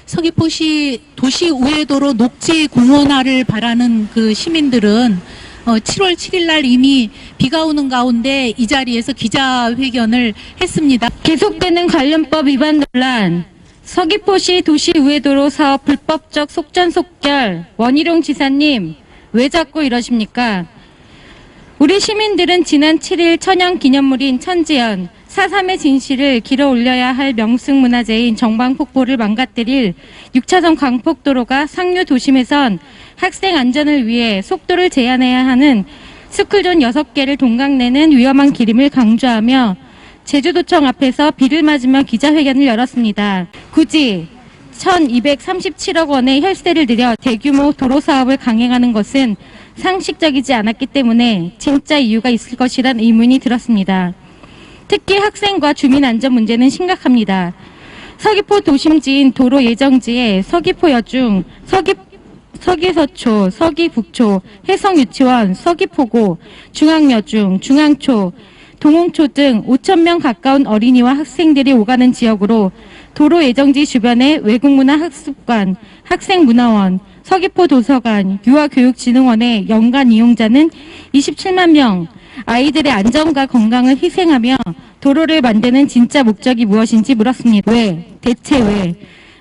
서귀포시 도시 우회도로 녹지 공원화를 바라는 그 시민들은 7월 7일 날 이미 비가 오는 가운데 이 자리에서 기자회견을 했습니다. 계속되는 관련법 위반 논란, 서귀포시 도시 우회도로 사업 불법적 속전속결, 원희룡 지사님 왜 자꾸 이러십니까? 우리 시민들은 지난 7일 천연기념물인 천지연 4.3의 진실을 길어 올려야 할 명승문화재인 정방폭포를 망가뜨릴 6차선 광폭도로가 상류 도심에선 학생 안전을 위해 속도를 제한해야 하는 스쿨존 6개를 동강내는 위험한 길임을 강조하며 제주도청 앞에서 비를 맞으며 기자회견을 열었습니다. 굳이 1237억 원의 혈세를 들여 대규모 도로 사업을 강행하는 것은 상식적이지 않았기 때문에 진짜 이유가 있을 것이란 의문이 들었습니다. 특히 학생과 주민 안전 문제는 심각합니다. 서귀포 도심지인 도로 예정지에 서귀포여중, 서귀서초, 서귀북초, 해성유치원, 서귀포고, 중앙여중, 중앙초, 동홍초 등 5,000명 가까운 어린이와 학생들이 오가는 지역으로 도로 예정지 주변에 외국문화학습관, 학생문화원, 서귀포 도서관, 유아교육진흥원의 연간 이용자는 27만 명, 아이들의 안전과 건강을 희생하며 도로를 만드는 진짜 목적이 무엇인지 물었습니다. 왜? 대체 왜?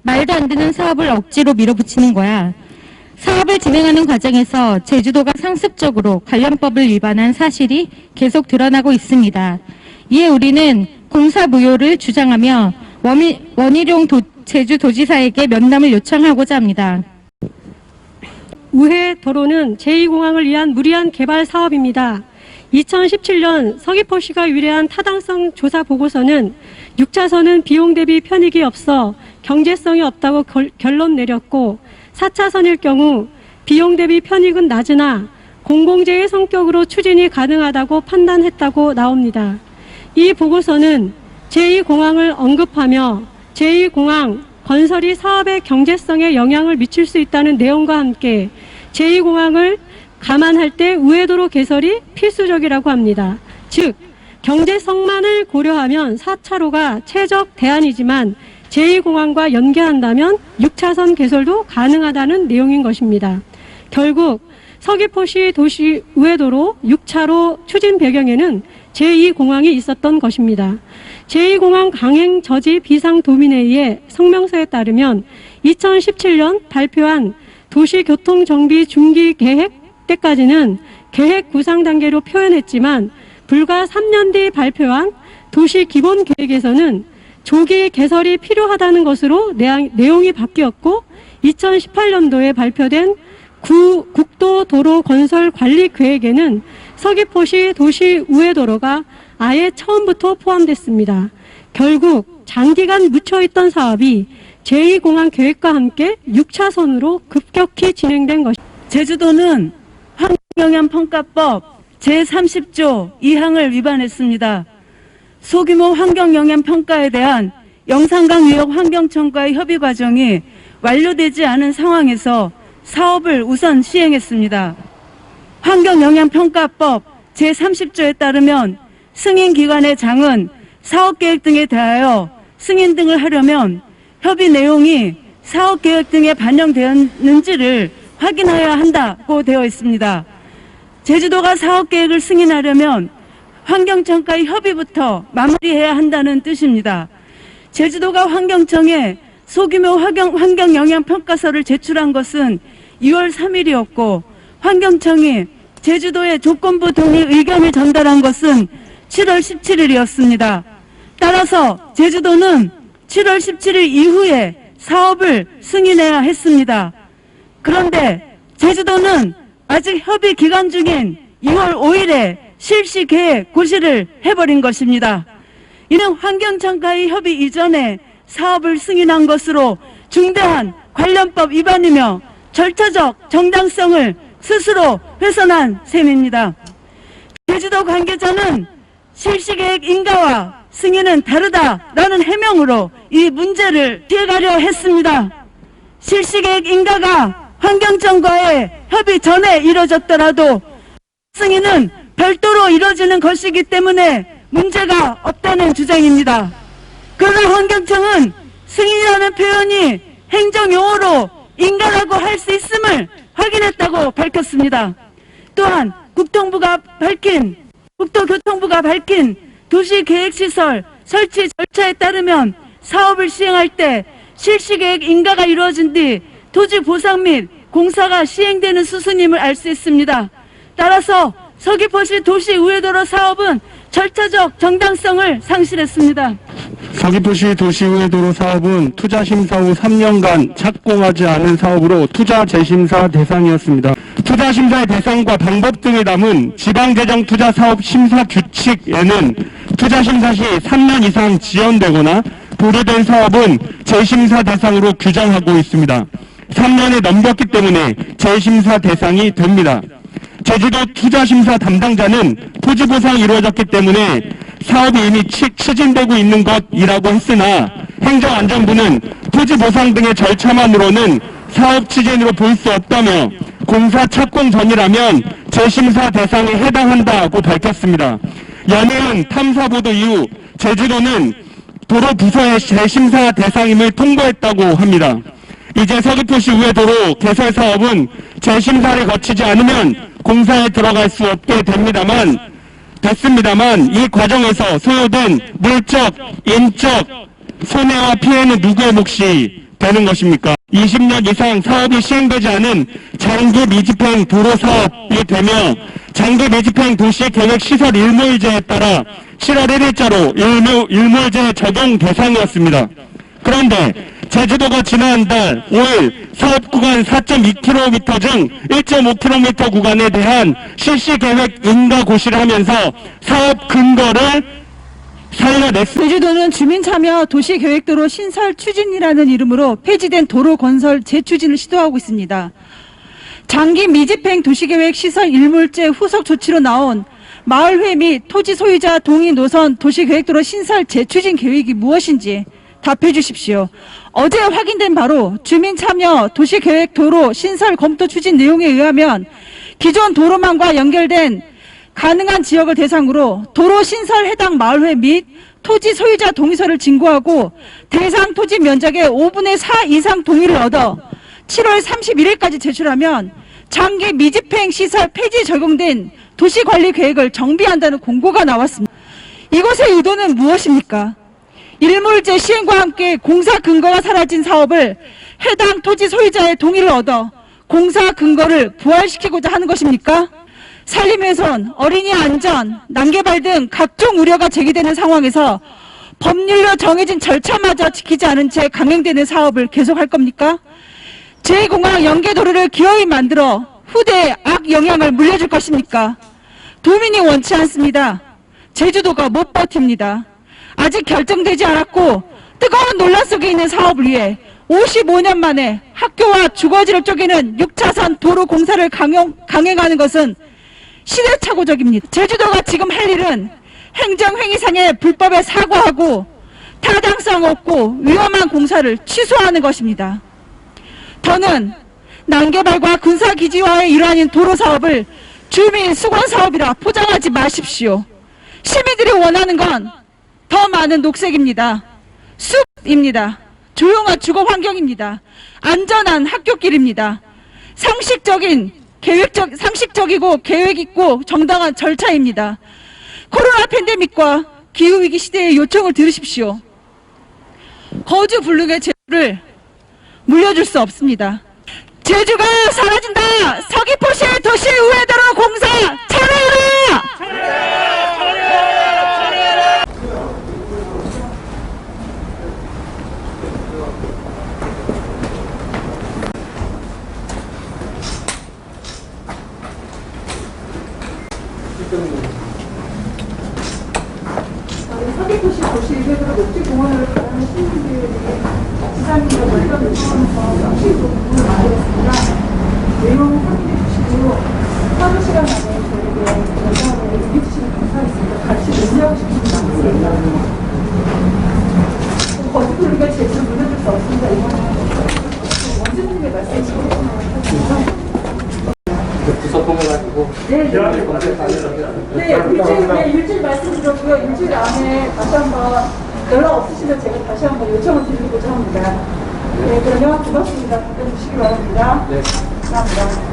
말도 안 되는 사업을 억지로 밀어붙이는 거야. 사업을 진행하는 과정에서 제주도가 상습적으로 관련법을 위반한 사실이 계속 드러나고 있습니다. 이에 우리는 공사무효를 주장하며 원희룡 제주도지사에게 면담을 요청하고자 합니다. 우회 도로는 제2공항을 위한 무리한 개발 사업입니다. 2017년 서귀포시가 의뢰한 타당성 조사 보고서는 6차선은 비용 대비 편익이 없어 경제성이 없다고 결론 내렸고 4차선일 경우 비용 대비 편익은 낮으나 공공재의 성격으로 추진이 가능하다고 판단했다고 나옵니다. 이 보고서는 제2공항을 언급하며 제2공항 건설이 사업의 경제성에 영향을 미칠 수 있다는 내용과 함께 제2공항을 감안할 때 우회도로 개설이 필수적이라고 합니다. 즉 경제성만을 고려하면 4차로가 최적 대안이지만 제2공항과 연계한다면 6차선 개설도 가능하다는 내용인 것입니다. 결국 서귀포시 도시 우회도로 6차로 추진 배경에는 제2공항이 있었던 것입니다. 제2공항 강행 저지 비상도민회의의 성명서에 따르면 2017년 발표한 도시교통정비 중기계획 때까지는 계획 구상 단계로 표현했지만 불과 3년 뒤 발표한 도시기본계획에서는 조기 개설이 필요하다는 것으로 내용이 바뀌었고 2018년도에 발표된 국도도로건설관리계획에는 서귀포시 도시 우회도로가 아예 처음부터 포함됐습니다. 결국 장기간 묻혀있던 사업이 제2공항 계획과 함께 6차선으로 급격히 진행된 것입니다. 제주도는 환경영향평가법 제30조 2항을 위반했습니다. 소규모 환경영향평가에 대한 영산강 위협 환경청과의 협의 과정이 완료되지 않은 상황에서 사업을 우선 시행했습니다. 환경영향평가법 제30조에 따르면 승인기관의 장은 사업계획 등에 대하여 승인 등을 하려면 협의 내용이 사업계획 등에 반영되었는지를 확인해야 한다고 되어 있습니다. 제주도가 사업계획을 승인하려면 환경청과의 협의부터 마무리해야 한다는 뜻입니다. 제주도가 환경청에 소규모 환경영향평가서를 제출한 것은 2월 3일이었고 환경청이 제주도의 조건부 동의 의견을 전달한 것은 7월 17일이었습니다. 따라서 제주도는 7월 17일 이후에 사업을 승인해야 했습니다. 그런데 제주도는 아직 협의 기간 중인 2월 5일에 실시 계획 고시를 해버린 것입니다. 이는 환경청과의 협의 이전에 사업을 승인한 것으로 중대한 관련법 위반이며 절차적 정당성을 스스로 훼손한 셈입니다. 제주도 관계자는 실시계획 인가와 승인은 다르다라는 해명으로 이 문제를 피해가려 했습니다. 실시계획 인가가 환경청과의 협의 전에 이뤄졌더라도 승인은 별도로 이뤄지는 것이기 때문에 문제가 없다는 주장입니다. 그러나 환경청은 승인이라는 표현이 행정용어로 인가라고 할 수 있음을 확인했다고 밝혔습니다. 또한 국토교통부가 밝힌 도시계획시설 설치 절차에 따르면 사업을 시행할 때 실시계획 인가가 이루어진 뒤 토지 보상 및 공사가 시행되는 수순임을 알 수 있습니다. 따라서 서귀포시 도시우회도로 사업은 절차적 정당성을 상실했습니다. 서귀포시 도시우회도로 사업은 투자심사 후 3년간 착공하지 않은 사업으로 투자 재심사 대상이었습니다. 투자심사의 대상과 방법 등을 담은 지방재정투자사업심사규칙에는 투자심사 시 3년 이상 지연되거나 보류된 사업은 재심사 대상으로 규정하고 있습니다. 3년을 넘겼기 때문에 재심사 대상이 됩니다. 제주도 투자심사 담당자는 토지 보상이 이루어졌기 때문에 사업이 이미 추진되고 있는 것이라고 했으나 행정안전부는 토지 보상 등의 절차만으로는 사업 추진으로 볼 수 없다며 공사 착공 전이라면 재심사 대상에 해당한다고 밝혔습니다. 연이은 탐사보도 이후 제주도는 도로 부서의 재심사 대상임을 통보했다고 합니다. 이제 서귀포시 우회도로 개설 사업은 재심사를 거치지 않으면 공사에 들어갈 수 없게 됐습니다만 이 과정에서 소요된 물적, 인적 손해와 피해는 누구의 몫이 되는 것입니까? 20년 이상 사업이 시행되지 않은 장기 미집행 도로 사업이 되며 장기 미집행 도시계획시설 일몰제에 따라 7월 1일자로 일몰제 적용 대상이었습니다. 그런데 제주도가 지난달 5일 사업구간 4.2km 중 1.5km 구간에 대한 실시계획 인가 고시를 하면서 사업 근거를 살려냈습니다. 제주도는 주민참여 도시계획도로 신설 추진이라는 이름으로 폐지된 도로 건설 재추진을 시도하고 있습니다. 장기 미집행 도시계획 시설 일몰제 후속 조치로 나온 마을회 및 토지 소유자 동의 노선 도시계획도로 신설 재추진 계획이 무엇인지 답해 주십시오. 어제 확인된 바로 주민참여 도시계획도로 신설 검토 추진 내용에 의하면 기존 도로망과 연결된 가능한 지역을 대상으로 도로 신설 해당 마을회 및 토지 소유자 동의서를 진구하고 대상 토지 면적의 5분의 4 이상 동의를 얻어 7월 31일까지 제출하면 장기 미집행 시설 폐지 적용된 도시관리계획을 정비한다는 공고가 나왔습니다. 이것의 의도는 무엇입니까? 일몰제 시행과 함께 공사 근거가 사라진 사업을 해당 토지 소유자의 동의를 얻어 공사 근거를 부활시키고자 하는 것입니까? 산림훼손, 어린이 안전, 난개발 등 각종 우려가 제기되는 상황에서 법률로 정해진 절차마저 지키지 않은 채 강행되는 사업을 계속할 겁니까? 제2공항 연계도로를 기어이 만들어 후대에 악영향을 물려줄 것입니까? 도민이 원치 않습니다. 제주도가 못 버팁니다. 아직 결정되지 않았고 뜨거운 논란 속에 있는 사업을 위해 55년 만에 학교와 주거지를 쪼개는 6차선 도로 공사를 강행하는 것은 시대착오적입니다. 제주도가 지금 할 일은 행정행위상의 불법에 사과하고 타당성 없고 위험한 공사를 취소하는 것입니다. 더는 난개발과 군사기지화의 일환인 도로사업을 주민 수건사업이라 포장하지 마십시오. 시민들이 원하는 건 더 많은 녹색입니다. 숲입니다. 조용한 주거환경입니다. 안전한 학교길입니다. 상식적이고 계획 있고 정당한 절차입니다. 코로나 팬데믹과 기후위기 시대의 요청을 들으십시오. 거주 불능의 제주를 물려줄 수 없습니다. 제주가 사라진다! 서귀포시 도시우회도로 공사 철회해라! 서귀포시 도시우회도로 녹지공원을 가는 시민들이 지상으로 멀던 요청하면서 역시도 부분을 마련했습니다. 내용을 확인해 주시고 하루 시간 안에 저에게 연락을 얘기해 주시면 감사하겠습니다. 같이 논의하고 싶은 마음입니다. 거짓부르기가 제대로 물려줄 수 없습니다. 이거는 원주민의 말씀이시죠. 부서 통해가지고 네, 일주일 말씀드렸고요. 일주일 안에 다시 한번 연락 없으시면 제가 다시 한번 요청을 드리고자 합니다. 네, 그러면 고맙습니다. 답변 주시기 바랍니다. 네. 감사합니다.